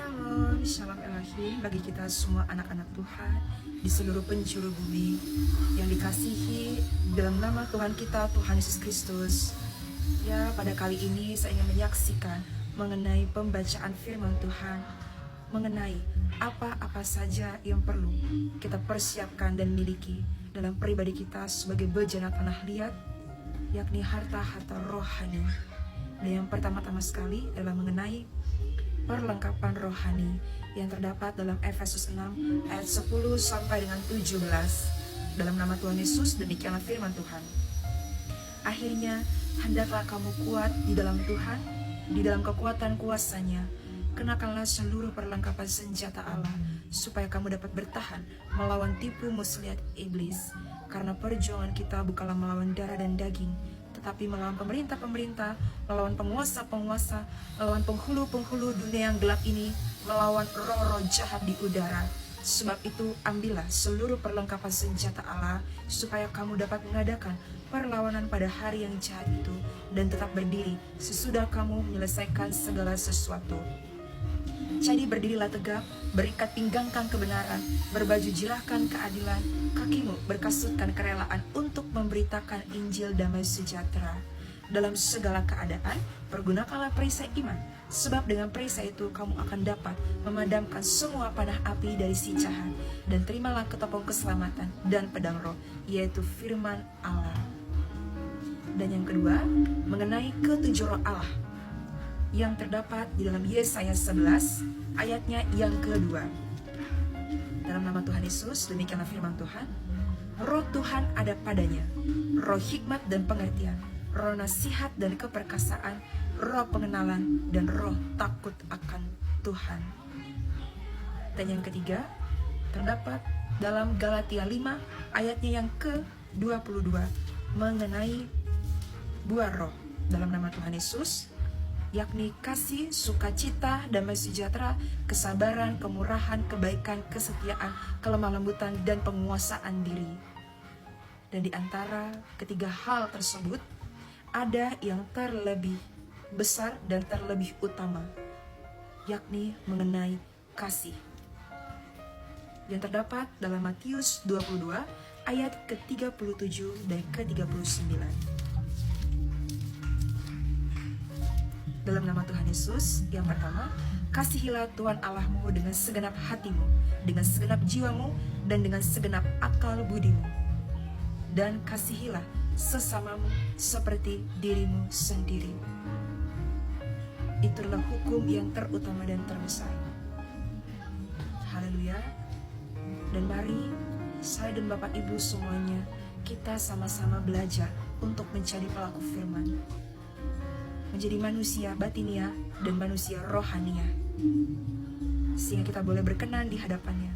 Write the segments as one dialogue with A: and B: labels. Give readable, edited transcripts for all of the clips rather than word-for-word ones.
A: Shalom, shalom Elohim bagi kita semua anak-anak Tuhan di seluruh penjuru bumi yang dikasihi dalam nama Tuhan kita, Tuhan Yesus Kristus. Ya, pada kali ini saya ingin menyaksikan mengenai pembacaan firman Tuhan, mengenai apa-apa saja yang perlu kita persiapkan dan miliki dalam pribadi kita sebagai bejana tanah liat, yakni harta-harta rohani. Dan yang pertama-tama sekali adalah mengenai perlengkapan rohani yang terdapat dalam Efesus 6 ayat 10 sampai dengan 17. Dalam nama Tuhan Yesus, demikianlah firman Tuhan. Akhirnya, hendaklah kamu kuat di dalam Tuhan, di dalam kekuatan kuasa-Nya. Kenakanlah seluruh perlengkapan senjata Allah, supaya kamu dapat bertahan melawan tipu muslihat iblis. Karena perjuangan kita bukanlah melawan darah dan daging, tetapi melawan pemerintah-pemerintah, melawan penguasa-penguasa, melawan penghulu-penghulu dunia yang gelap ini, melawan roh-roh jahat di udara. Sebab itu, ambillah seluruh perlengkapan senjata Allah, supaya kamu dapat mengadakan perlawanan pada hari yang jahat itu, dan tetap berdiri sesudah kamu menyelesaikan segala sesuatu. Jadi berdirilah tegap, berikat pinggangkan kebenaran, berbaju jilahkan keadilan, kakimu berkasutkan kerelaan untuk memberitakan Injil damai sejahtera. Dalam segala keadaan, pergunakanlah perisai iman, sebab dengan perisai itu kamu akan dapat memadamkan semua panah api dari si jahat, dan terimalah ketopong keselamatan dan pedang roh, yaitu firman Allah. Dan yang kedua, mengenai ketujuh roh Allah, yang terdapat di dalam Yesaya 11 ayatnya yang kedua. Dalam nama Tuhan Yesus, demikianlah firman Tuhan. Roh Tuhan ada padanya, roh hikmat dan pengertian, roh nasihat dan keperkasaan, roh pengenalan, dan roh takut akan Tuhan. Dan yang ketiga, terdapat dalam Galatia 5 ayatnya yang ke-22, mengenai buah roh dalam nama Tuhan Yesus, yakni kasih, sukacita, damai sejahtera, kesabaran, kemurahan, kebaikan, kesetiaan, kelemah lembutan, dan penguasaan diri. Dan di antara ketiga hal tersebut, ada yang terlebih besar dan terlebih utama, yakni mengenai kasih, yang terdapat dalam Matius 22 ayat ke-37 dan ke-39. Dalam nama Tuhan Yesus, yang pertama, kasihilah Tuhan Allahmu dengan segenap hatimu, dengan segenap jiwamu, dan dengan segenap akal budimu. Dan kasihilah sesamamu seperti dirimu sendiri. Itulah hukum yang terutama dan terbesar. Haleluya. Dan mari saya dan Bapak Ibu semuanya, kita sama-sama belajar untuk menjadi pelaku firman, menjadi manusia batinia dan manusia rohania, sehingga kita boleh berkenan di hadapannya.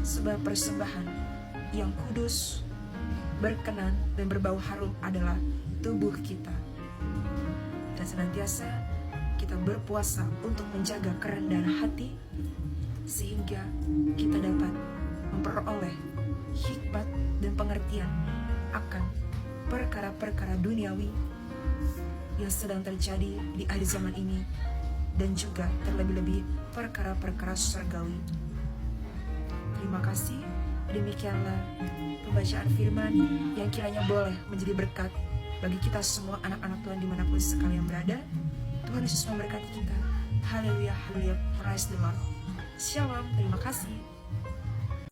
A: Sebab persembahan yang kudus, berkenan, dan berbau harum adalah tubuh kita. Dan senantiasa kita berpuasa untuk menjaga kerendahan hati, sehingga kita dapat memperoleh hikmat dan pengertian akan perkara-perkara duniawi yang sedang terjadi di akhir zaman ini, dan juga terlebih-lebih perkara-perkara surgawi. Terima kasih. Demikianlah pembacaan firman yang kiranya boleh menjadi berkat bagi kita semua anak-anak Tuhan dimanapun sekalian berada. Tuhan Yesus memberkati kita. Haleluya, haleluya, praise the Lord. Shalom, terima kasih.